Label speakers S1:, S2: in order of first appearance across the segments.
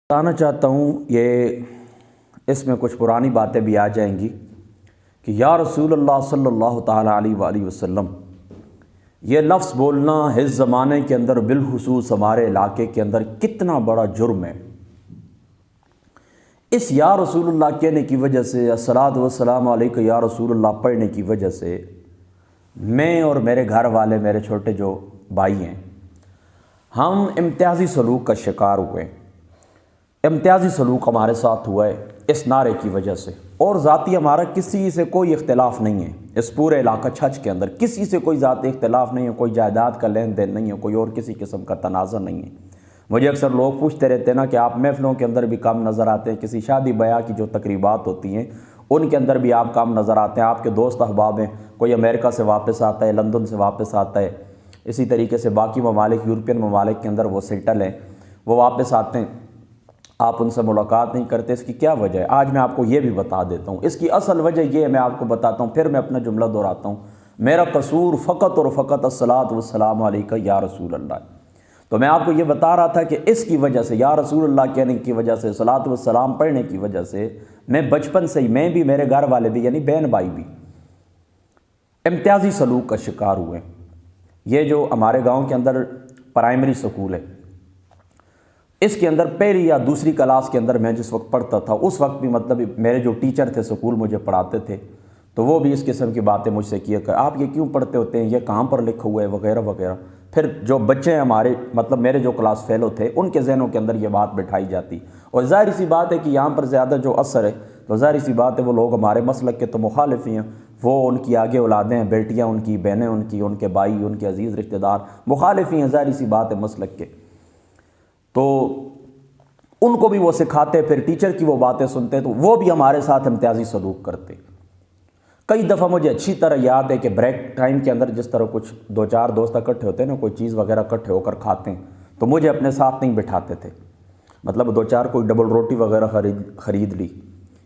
S1: بتانا چاہتا ہوں اس میں کچھ پرانی باتیں بھی آ جائیں گی کہ یا رسول اللہ صلی اللہ تعالیٰ علیہ وآلہ وسلم، یہ لفظ بولنا اس زمانے کے اندر بالخصوص ہمارے علاقے کے اندر کتنا بڑا جرم ہے۔ اس یا رسول اللہ کہنے کی وجہ سے، الصلاۃ والسلام علیک یا رسول اللہ پڑھنے کی وجہ سے میں اور میرے گھر والے، میرے چھوٹے جو بھائی ہیں، ہم امتیازی سلوک کا شکار ہوئے۔ امتیازی سلوک ہمارے ساتھ ہوا ہے اس نعرے کی وجہ سے، اور ذاتی ہمارا کسی سے کوئی اختلاف نہیں ہے۔ اس پورے علاقہ چھچ کے اندر کسی سے کوئی ذاتی اختلاف نہیں ہے، کوئی جائیداد کا لین دین نہیں ہے، کوئی اور کسی قسم کا تنازع نہیں ہے۔ مجھے اکثر لوگ پوچھتے رہتے ہیں نا کہ آپ محفلوں کے اندر بھی کم نظر آتے ہیں، کسی شادی بیاہ کی جو تقریبات ہوتی ہیں ان کے اندر بھی آپ کم نظر آتے ہیں۔ آپ کے دوست احباب ہیں، کوئی امریکہ سے واپس آتا ہے، لندن سے واپس آتا ہے، اسی طریقے سے باقی ممالک، یورپین ممالک کے اندر وہ سیٹل ہیں، وہ واپس آتے ہیں، آپ ان سے ملاقات نہیں کرتے۔ اس کی کیا وجہ ہے؟ آج میں آپ کو یہ بھی بتا دیتا ہوں۔ اس کی اصل وجہ یہ ہے، میں آپ کو بتاتا ہوں، پھر میں اپنا جملہ دہراتا ہوں۔ میرا قصور فقط اور فقط الصلاۃ والسلام علیک یا رسول اللہ۔ تو میں آپ کو یہ بتا رہا تھا کہ اس کی وجہ سے، یا رسول اللہ کہنے کی وجہ سے، صلاۃ والسلام پڑھنے کی وجہ سے، میں بچپن سے ہی، میں بھی، میرے گھر والے بھی، یعنی بہن بھائی بھی، امتیازی سلوک کا شکار ہوئے۔ یہ جو ہمارے گاؤں کے اندر پرائمری سکول ہے، اس کے اندر پہلی یا دوسری کلاس کے اندر میں جس وقت پڑھتا تھا، اس وقت بھی مطلب میرے جو ٹیچر تھے سکول مجھے پڑھاتے تھے، تو وہ بھی اس قسم کی باتیں مجھ سے کیا کہ آپ یہ کیوں پڑھتے ہوتے ہیں، یہ کہاں پر لکھا ہوا ہے، وغیرہ وغیرہ۔ پھر جو بچے ہیں ہمارے، مطلب میرے جو کلاس فیلو تھے، ان کے ذہنوں کے اندر یہ بات بٹھائی جاتی، اور ظاہر سی بات ہے کہ یہاں پر زیادہ جو اثر ہے، تو ظاہر سی بات ہے وہ لوگ ہمارے مسلک کے تو مخالف ہی ہیں، وہ ان کی آگے اولادیں ہیں، بیٹیاں ان کی، بہنیں ان کی، ان کے بھائی، ان کے عزیز رشتہ دار مخالف ہی ہیں، ظاہر سی بات ہے مسلک کے۔ تو ان کو بھی وہ سکھاتے، پھر ٹیچر کی وہ باتیں سنتے، تو وہ بھی ہمارے ساتھ امتیازی سلوک کرتے۔ کئی دفعہ مجھے اچھی طرح یاد ہے کہ بریک ٹائم کے اندر جس طرح کچھ دو چار دوست اکٹھے ہوتے ہیں نا، کوئی چیز وغیرہ اکٹھے ہو کر کھاتے ہیں، تو مجھے اپنے ساتھ نہیں بٹھاتے تھے۔ مطلب دو چار کوئی ڈبل روٹی وغیرہ خرید لی،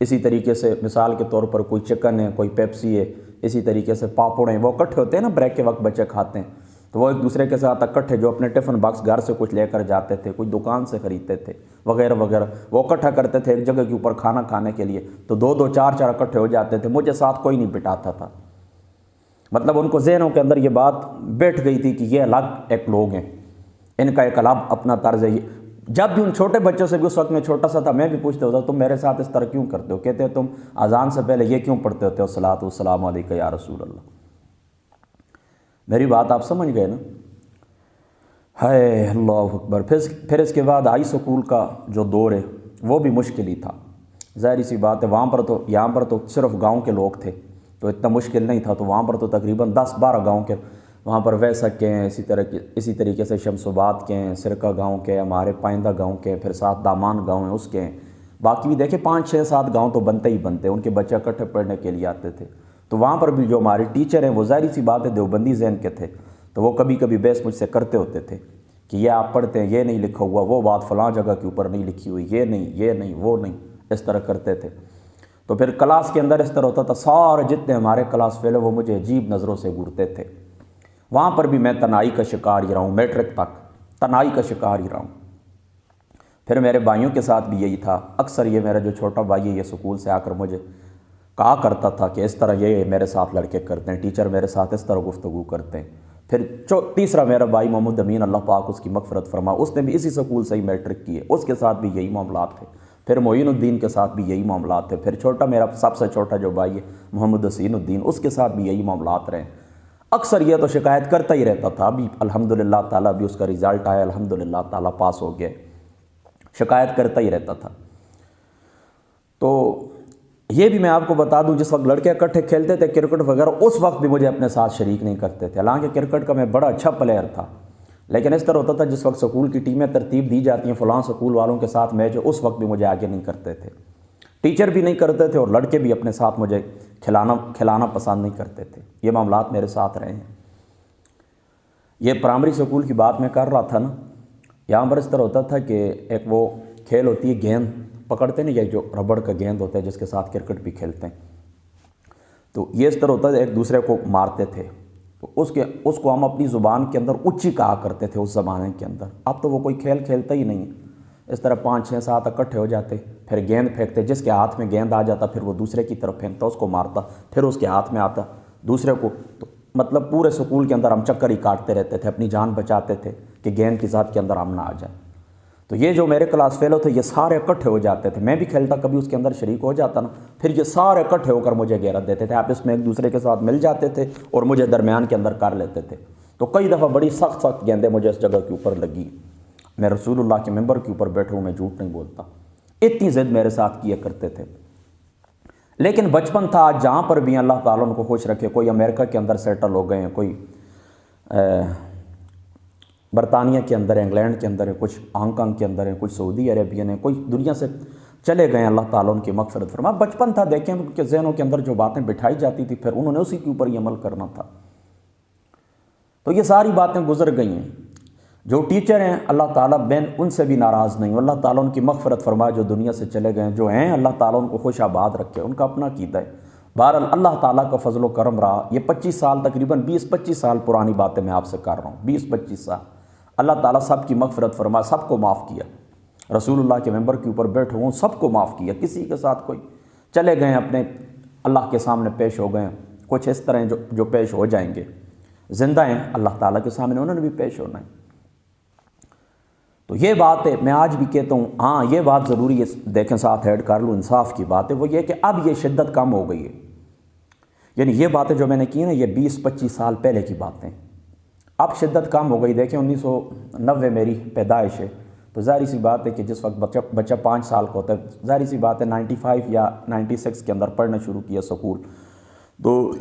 S1: اسی طریقے سے مثال کے طور پر کوئی چکن ہے، کوئی پیپسی ہے، اسی طریقے سے پاپڑ ہیں، وہ اکٹھے ہوتے ہیں نا بریک کے وقت بچے کھاتے ہیں، تو وہ ایک دوسرے کے ساتھ اکٹھے، جو اپنے ٹفن باکس گھر سے کچھ لے کر جاتے تھے، کوئی دکان سے خریدتے تھے وغیرہ وغیرہ، وہ اکٹھا کرتے تھے ایک جگہ کے اوپر کھانا کھانے کے لیے، تو دو دو چار چار اکٹھے ہو جاتے تھے، مجھے ساتھ کوئی نہیں بٹھاتا تھا۔ مطلب ان کو ذہنوں کے اندر یہ بات بیٹھ گئی تھی کہ یہ الگ ایک لوگ ہیں، ان کا ایک الگ اپنا طرز ہے۔ جب بھی ان چھوٹے بچوں سے بھی، اس وقت میں چھوٹا سا تھا، میں بھی پوچھتا ہوتا تم میرے ساتھ اس طرح کیوں کرتے ہو؟ کہتے تم اذان سے پہلے یہ کیوں پڑھتے ہوتے ہو، صلاۃ والسلام علیک یا رسول اللہ۔ میری بات آپ سمجھ گئے نا؟ ہے اللہ اکبر۔ پھر اس کے بعد ہائی سکول کا جو دور ہے وہ بھی مشکل ہی تھا، ظاہر سی بات ہے۔ وہاں پر تو، یہاں پر تو صرف گاؤں کے لوگ تھے تو اتنا مشکل نہیں تھا، تو وہاں پر تو تقریباً 10-12 گاؤں کے، وہاں پر ویسک کے ہیں، اسی طریقے سے شمس آباد کے ہیں، سرکہ گاؤں کے، ہمارے پائندہ گاؤں کے، پھر ساتھ دامان گاؤں ہیں اس کے ہیں، باقی بھی دیکھیں 5-6-7 گاؤں تو بنتے ہی بنتے، ان کے بچے اکٹھے پڑھنے کے لیے آتے تھے۔ تو وہاں پر بھی جو ہمارے ٹیچر ہیں وہ ظاہر سی بات ہے دیوبندی ذہن کے تھے، تو وہ کبھی کبھی بحث مجھ سے کرتے ہوتے تھے کہ یہ آپ پڑھتے ہیں، یہ نہیں لکھا ہوا، وہ بات فلاں جگہ کے اوپر نہیں لکھی ہوئی، یہ نہیں وہ نہیں، اس طرح کرتے تھے۔ تو پھر کلاس کے اندر اس طرح ہوتا تھا، سارے جتنے ہمارے کلاس فیلو وہ مجھے عجیب نظروں سے گھورتے تھے۔ وہاں پر بھی میں تنہائی کا شکار ہی رہا ہوں، میٹرک تک تنہائی کا شکار ہی رہا ہوں۔ پھر میرے بھائیوں کے ساتھ بھی یہی تھا، اکثر یہ میرا جو چھوٹا بھائی ہے یہ سکول سے آ کر مجھے کہا کرتا تھا کہ اس طرح یہ میرے ساتھ لڑکے کرتے ہیں، ٹیچر میرے ساتھ اس طرح گفتگو کرتے ہیں۔ پھر تیسرا میرا بھائی محمد امین، اللہ پاک اس کی مغفرت فرما، اس نے بھی اسی سکول سے ہی میٹرک کی ہے، اس کے ساتھ بھی یہی معاملات تھے۔ پھر معین الدین کے ساتھ بھی یہی معاملات تھے۔ پھر چھوٹا میرا سب سے چھوٹا جو بھائی ہے محمد حسین الدین، اس کے ساتھ بھی یہی معاملات رہے۔ اکثر یہ تو شکایت کرتا ہی رہتا تھا، ابھی الحمدللہ تعالیٰ بھی اس کا رزلٹ آیا، الحمدللہ تعالیٰ پاس ہو گیا، شکایت کرتا ہی رہتا تھا۔ تو یہ بھی میں آپ کو بتا دوں، جس وقت لڑکے اکٹھے کھیلتے تھے کرکٹ وغیرہ، اس وقت بھی مجھے اپنے ساتھ شریک نہیں کرتے تھے، حالانکہ کرکٹ کا میں بڑا اچھا پلیئر تھا، لیکن اس طرح ہوتا تھا جس وقت سکول کی ٹیمیں ترتیب دی جاتی ہیں فلاں سکول والوں کے ساتھ میچ، اس وقت بھی مجھے آگے نہیں کرتے تھے، ٹیچر بھی نہیں کرتے تھے، اور لڑکے بھی اپنے ساتھ مجھے کھلانا پسند نہیں کرتے تھے۔ یہ معاملات میرے ساتھ رہے ہیں۔ یہ پرائمری سکول کی بات میں کر رہا تھا نا، یہاں پر اس طرح ہوتا تھا کہ ایک وہ کھیل ہوتی ہے، گیند پکڑتے ہیں نا، یہ جو ربڑ کا گیند ہوتا ہے جس کے ساتھ کرکٹ بھی کھیلتے ہیں، تو یہ اس طرح ہوتا ہے ایک دوسرے کو مارتے تھے، تو اس کو ہم اپنی زبان کے اندر اچھی کہا کرتے تھے اس زمانے کے اندر۔ اب تو وہ کوئی کھیل کھیلتا ہی نہیں، اس طرح 5 6 7 اکٹھے ہو جاتے، پھر گیند پھینکتے، جس کے ہاتھ میں گیند آ جاتا پھر وہ دوسرے کی طرف پھینکتا، اس کو مارتا، پھر اس کے ہاتھ میں آتا دوسرے کو، تو مطلب پورے سکول کے اندر ہم چکر ہی کاٹتے رہتے تھے، اپنی جان بچاتے تھے کہ گیند کی ذات کے اندر ہم نہ آ جائیں۔ تو یہ جو میرے کلاس فیلو تھے یہ سارے اکٹھے ہو جاتے تھے، میں بھی کھیلتا کبھی اس کے اندر شریک ہو جاتا نا، پھر یہ سارے اکٹھے ہو کر مجھے گیرت دیتے تھے، آپس میں ایک دوسرے کے ساتھ مل جاتے تھے اور مجھے درمیان کے اندر کر لیتے تھے۔ تو کئی دفعہ بڑی سخت سخت گیندیں مجھے اس جگہ کے اوپر لگی، میں رسول اللہ کے ممبر کے اوپر بیٹھا ہوں، میں جھوٹ نہیں بولتا، اتنی ضد میرے ساتھ کیا کرتے تھے۔ لیکن بچپن تھا، آج جہاں پر بھی اللہ تعالیٰ ان کو خوش رکھے، کوئی امریکہ کے اندر سیٹل ہو گئے ہیں، کوئی برطانیہ کے اندر ہے، انگلینڈ کے اندر ہے، کچھ ہانگ کانگ کے اندر ہے، کچھ سعودی عربین ہے، کوئی دنیا سے چلے گئے ہیں، اللہ تعالیٰ ان کی مغفرت فرما۔ بچپن تھا، دیکھیں ان کے ذہنوں کے اندر جو باتیں بٹھائی جاتی تھی پھر انہوں نے اسی کے اوپر ہی عمل کرنا تھا۔ تو یہ ساری باتیں گزر گئی ہیں۔ جو ٹیچر ہیں اللہ تعالیٰ بین ان سے بھی ناراض نہیں، اللہ تعالیٰ ان کی مغفرت فرمائے جو دنیا سے چلے گئے ہیں، جو ہیں اللہ تعالیٰ ان کو خوش آباد رکھے، ان کا اپنا عقیدہ ہے۔ بہرحال اللہ تعالیٰ کا فضل و کرم رہا، یہ 25 سال تقریباً 20-25 سال پرانی باتیں میں آپ سے کر رہا ہوں، 20-25 سال، اللہ تعالیٰ سب کی مغفرت فرمائے، سب کو معاف کیا، رسول اللہ کے ممبر کے اوپر بیٹھے ہوں سب کو معاف کیا، کسی کے ساتھ کوئی چلے گئے ہیں اپنے اللہ کے سامنے پیش ہو گئے ہیں، کچھ اس طرح جو پیش ہو جائیں گے، زندہ ہیں اللہ تعالیٰ کے سامنے انہوں نے بھی پیش ہونا ہے۔ تو یہ بات ہے، میں آج بھی کہتا ہوں، ہاں یہ بات ضروری ہے، دیکھیں ساتھ ایڈ کر لوں، انصاف کی بات ہے، وہ یہ کہ اب یہ شدت کم ہو گئی ہے، یعنی یہ باتیں جو میں نے کی نا یہ 20-25 سال پہلے کی باتیں، اب شدت کم ہو گئی۔ دیکھیں 1990 میری پیدائش ہے، تو ظاہری سی بات ہے کہ جس وقت بچہ 5 سال کا ہوتا ہے، ظاہری سی بات ہے 95 یا 96 کے اندر پڑھنا شروع کیا سکول، تو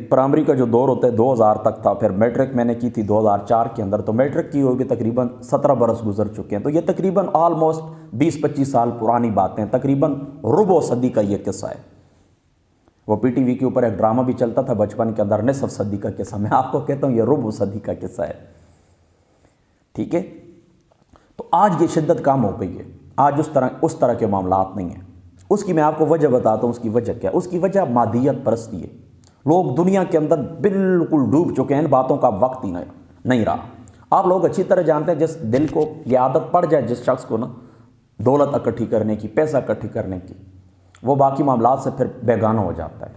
S1: پرائمری کا جو دور ہوتا ہے 2000 تک تھا، پھر میٹرک میں نے کی تھی 2004 کے اندر، تو میٹرک کی ہوگی تقریباً 17 برس گزر چکے ہیں، تو یہ تقریباً آلموسٹ 20-25 سال پرانی باتیں، تقریباً ربع صدی کا یہ قصہ ہے۔ وہ پی ٹی وی کے اوپر ایک ڈرامہ بھی چلتا تھا بچپن کے اندر، نصف صدی کا قصہ، میں آپ کو کہتا ہوں یہ ربع صدی کا قصہ ہے، ٹھیک ہے۔ تو آج یہ شدت کم ہو گئی ہے، آج اس طرح کے معاملات نہیں ہیں۔ اس کی میں آپ کو وجہ بتاتا ہوں، اس کی وجہ کیا ہے؟ اس کی وجہ مادیت پرستی ہے، لوگ دنیا کے اندر بالکل ڈوب چکے ہیں، ان باتوں کا وقت ہی نہیں رہا۔ آپ لوگ اچھی طرح جانتے ہیں، جس دل کو یہ عادت پڑ جائے جس شخص کو نا دولت اکٹھی کرنے کی، پیسہ اکٹھی کرنے کی، وہ باقی معاملات سے پھر بیگانہ ہو جاتا ہے۔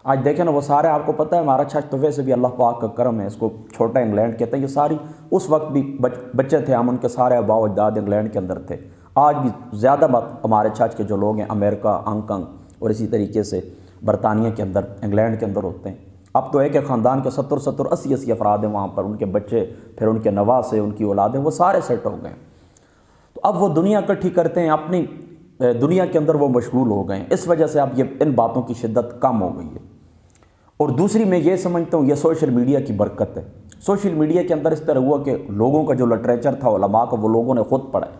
S1: آج دیکھیں نا وہ سارے، آپ کو پتہ ہے ہمارا چھچ تو ویسے بھی اللہ پاک کا کرم ہے، اس کو چھوٹا انگلینڈ کہتے ہیں، یہ ساری اس وقت بھی بچے تھے ہم، ان کے سارے آباء و اجداد انگلینڈ کے اندر تھے۔ آج بھی زیادہ ہمارے چھچ کے جو لوگ ہیں امریکہ، ہانگ کانگ اور اسی طریقے سے برطانیہ کے اندر، انگلینڈ کے اندر ہوتے ہیں۔ اب تو ایک خاندان کے 70-80 افراد ہیں وہاں پر، ان کے بچے، پھر ان کے نواسے، ان کی اولادیں، وہ سارے سیٹ ہو گئے ہیں۔ تو اب وہ دنیا اکٹھی کرتے ہیں، اپنی دنیا کے اندر وہ مشغول ہو گئے ہیں، اس وجہ سے اب یہ ان باتوں کی شدت کم ہو گئی ہے۔ اور دوسری میں یہ سمجھتا ہوں یہ سوشل میڈیا کی برکت ہے۔ سوشل میڈیا کے اندر اس طرح ہوا کہ لوگوں کا جو لٹریچر تھا علماء کا، وہ لوگوں نے خود پڑھا ہے۔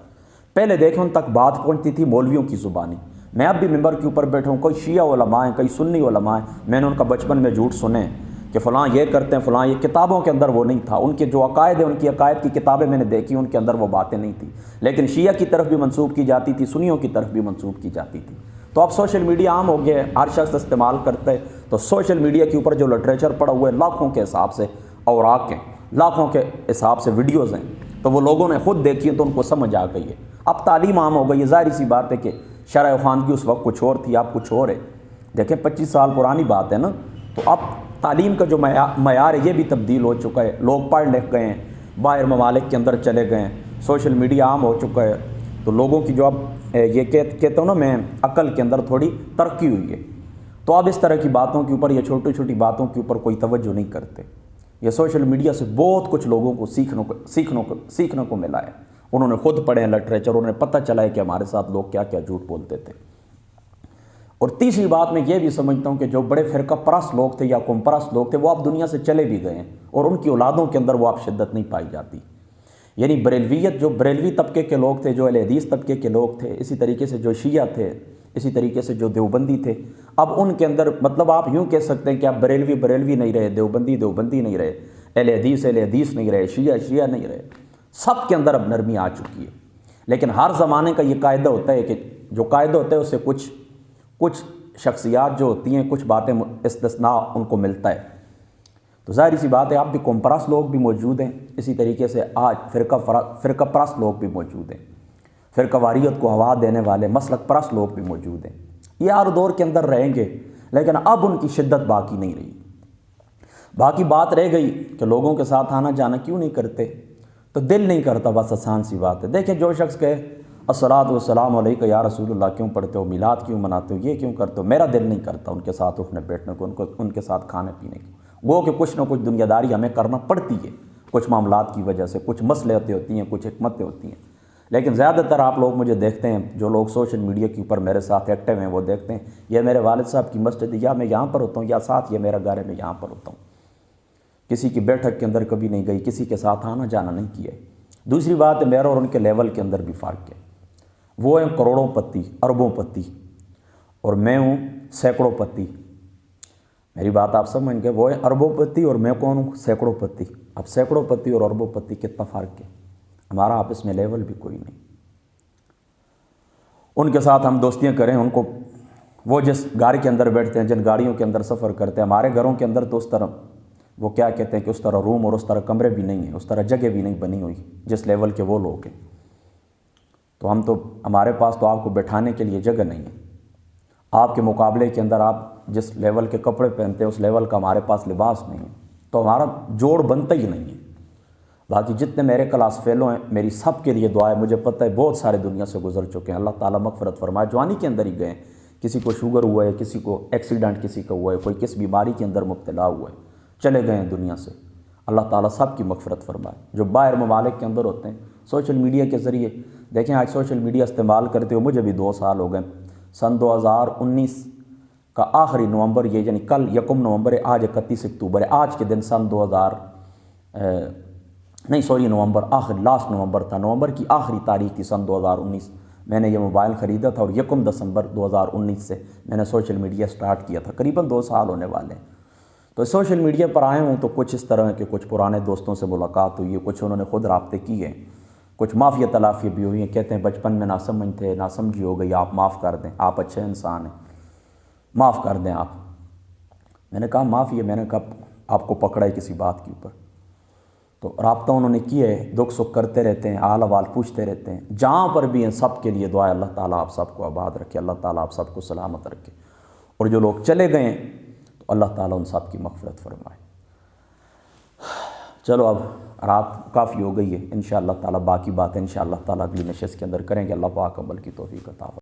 S1: پہلے دیکھیں ان تک بات پہنچتی تھی مولویوں کی زبانی، میں اب بھی ممبر کے اوپر بیٹھا ہوں، کوئی شیعہ علماء ہیں، کئی سنی علماء ہیں، میں نے ان کا بچپن میں جھوٹ سنے کہ فلاں یہ کرتے ہیں، فلاں یہ، کتابوں کے اندر وہ نہیں تھا، ان کے جو عقائد ہیں، ان کی عقائد کی کتابیں میں نے دیکھی، ان کے اندر وہ باتیں نہیں تھیں، لیکن شیعہ کی طرف بھی منسوب کی جاتی تھی، سنیوں کی طرف بھی منسوب کی جاتی تھی۔ تو اب سوشل میڈیا عام ہو گیا ہے، ہر شخص استعمال کرتا ہے، تو سوشل میڈیا کے اوپر جو لٹریچر پڑا ہوا ہے لاکھوں کے حساب سے اوراق ہیں، لاکھوں کے حساب سے ویڈیوز ہیں، تو وہ لوگوں نے خود دیکھی ہے تو ان کو سمجھ آ گئی ہے۔ اب تعلیم عام ہو گئی ہے، ظاہری سی بات ہے کہ شرع خواندگی اس وقت کچھ اور تھی، اب کچھ اور ہے، دیکھیں 25 سال پرانی بات ہے نا، تو اب تعلیم کا جو معیار ہے یہ بھی تبدیل ہو چکا ہے، لوگ پڑھ لکھ گئے ہیں، باہر ممالک کے اندر چلے گئے ہیں، سوشل میڈیا عام ہو چکا ہے، تو لوگوں کی جو اب یہ کہتا ہوں نا میں، عقل کے اندر تھوڑی ترقی ہوئی ہے، تو اب اس طرح کی باتوں کے اوپر، یہ چھوٹی چھوٹی باتوں کے اوپر کوئی توجہ نہیں کرتے۔ یہ سوشل میڈیا سے بہت کچھ لوگوں کو سیکھنے کو ملا ہے، انہوں نے خود پڑھے ہیں لٹریچر، انہوں نے پتہ چلا ہے کہ ہمارے ساتھ لوگ کیا کیا جھوٹ بولتے تھے۔ اور تیسری بات میں یہ بھی سمجھتا ہوں کہ جو بڑے فرقہ پرست لوگ تھے یا قوم پرست لوگ تھے، وہ اب دنیا سے چلے بھی گئے ہیں، اور ان کی اولادوں کے اندر وہ اب شدت نہیں پائی جاتی۔ یعنی بریلویت، جو بریلوی طبقے کے لوگ تھے، جو اہل حدیث طبقے کے لوگ تھے، اسی طریقے سے جو شیعہ تھے، اسی طریقے سے جو دیوبندی تھے، اب ان کے اندر مطلب آپ یوں کہہ سکتے ہیں کہ اب بریلوی نہیں رہے، دیوبندی نہیں رہے، اہل حدیث نہیں رہے، شیعہ نہیں رہے، سب کے اندر اب نرمی آ چکی ہے۔ لیکن ہر زمانے کا یہ قاعدہ ہوتا ہے کہ جو قاعدہ ہوتا ہے اس سے کچھ شخصیات جو ہوتی ہیں، کچھ باتیں استثناء ان کو ملتا ہے، تو ظاہری سی بات ہے اب بھی قوم پرست لوگ بھی موجود ہیں، اسی طریقے سے آج فرقہ پرست لوگ بھی موجود ہیں۔ فرقواریت کو ہوا دینے والے مسلک پرست لوگ بھی موجود ہیں. یہ ہر دور کے اندر رہیں گے، لیکن اب ان کی شدت باقی نہیں رہی. باقی بات رہ گئی کہ لوگوں کے ساتھ آنا جانا کیوں نہیں کرتے، تو دل نہیں کرتا، بس آسان سی بات ہے. دیکھیں جو شخص کہے الصلاۃ والسلام علیک یا رسول اللہ کیوں پڑھتے ہو، میلاد کیوں مناتے ہو، یہ کیوں کرتے ہو، میرا دل نہیں کرتا ان کے ساتھ اٹھنے بیٹھنے کو، ان کے ساتھ کھانے پینے کو. وہ کہ کچھ نہ کچھ دنیا داری ہمیں کرنا پڑتی ہے، کچھ معاملات کی وجہ سے، کچھ مصلحتیں ہوتی ہیں، کچھ حکمتیں ہوتی ہیں. لیکن زیادہ تر آپ لوگ مجھے دیکھتے ہیں، جو لوگ سوشل میڈیا کے اوپر میرے ساتھ ایکٹیو ہیں، وہ دیکھتے ہیں یہ میرے والد صاحب کی مسجد ہے، یا میں یہاں پر ہوتا ہوں، یا ساتھ یہ میرا گھر ہے، میں یہاں پر ہوتا ہوں. کسی کی بیٹھک کے اندر کبھی نہیں گئی، کسی کے ساتھ آنا جانا نہیں کیا. دوسری بات ہے میرا اور ان کے لیول کے اندر بھی فرق ہے. وہ ہیں کروڑوں پتی، اربوں پتی، اور میں ہوں سینکڑوں پتی. میری بات آپ سمجھ گئے، وہ ہیں اربوں پتی اور میں کون ہوں، سینکڑوں پتی. اب سینکڑوں پتی اور اربوں پتی کتنا فرق ہے، ہمارا آپس میں لیول بھی کوئی نہیں. ان کے ساتھ ہم دوستیاں کریں، ان کو وہ جس گاڑی کے اندر بیٹھتے ہیں، جن گاڑیوں کے اندر سفر کرتے ہیں، ہمارے گھروں کے اندر تو اس طرح وہ کیا کہتے ہیں کہ اس طرح روم اور اس طرح کمرے بھی نہیں ہیں، اس طرح جگہ بھی نہیں بنی ہوئی جس لیول کے وہ لوگ ہیں. تو ہمارے پاس تو آپ کو بٹھانے کے لیے جگہ نہیں ہے. آپ کے مقابلے کے اندر آپ جس لیول کے کپڑے پہنتے ہیں اس لیول کا ہمارے پاس لباس نہیں ہے، تو ہمارا جوڑ بنتا ہی نہیں ہے. باقی جتنے میرے کلاس فیلو ہیں، میری سب کے لیے دعا ہے. مجھے پتہ ہے بہت سارے دنیا سے گزر چکے ہیں، اللہ تعالیٰ مغفرت فرمائے. جوانی کے اندر ہی گئے، کسی کو شوگر ہوا ہے، کسی کو ایکسیڈنٹ کسی کا ہوا ہے، کوئی کس بیماری کے اندر مبتلا ہوا ہے، چلے گئے ہیں دنیا سے. اللہ تعالیٰ سب کی مغفرت فرمائے. جو باہر ممالک کے اندر ہوتے ہیں سوشل میڈیا کے ذریعے، دیکھیں آج سوشل میڈیا استعمال کرتے ہوئے مجھے بھی 2 سال ہو گئے. سن 2019 کا آخری نومبر، یہ یعنی کل 1 نومبر ہے، آج 31 اکتوبر ہے. آج کے دن سن نومبر آخر لاسٹ نومبر تھا، نومبر کی آخری تاریخ تھی سن 2019. میں نے یہ موبائل خریدا تھا اور 1 دسمبر 2019 سے میں نے سوشل میڈیا سٹارٹ کیا تھا. قریباً 2 سال ہونے والے ہیں. تو سوشل میڈیا پر آئے ہوں تو کچھ اس طرح کہ کچھ پرانے دوستوں سے ملاقات ہوئی ہے، کچھ انہوں نے خود رابطے کیے ہیں، کچھ معافی تلافی بھی ہوئی ہیں. کہتے ہیں بچپن میں ناسمجھ تھے، ناسمجھی ہو گئی، آپ معاف کر دیں، آپ اچھے انسان ہیں، معاف کر دیں آپ. میں نے کہا معاف، یہ میں نے کہا آپ کو پکڑا ہے کسی بات کے اوپر. تو رابطہ انہوں نے کیے ہے، دکھ سکھ کرتے رہتے ہیں، حال احوال پوچھتے رہتے ہیں. جہاں پر بھی ہیں سب کے لیے دعا ہے، اللہ تعالیٰ آپ سب کو آباد رکھے، اللہ تعالیٰ آپ سب کو سلامت رکھے. اور جو لوگ چلے گئے ہیں تو اللہ تعالیٰ ان سب کی مغفرت فرمائے. چلو اب رات کافی ہو گئی ہے، انشاءاللہ تعالیٰ باقی باتیں انشاءاللہ تعالیٰ اگلی نشست کے اندر کریں گے. اللہ پاک عمل کی توفیق عطا فرمائے.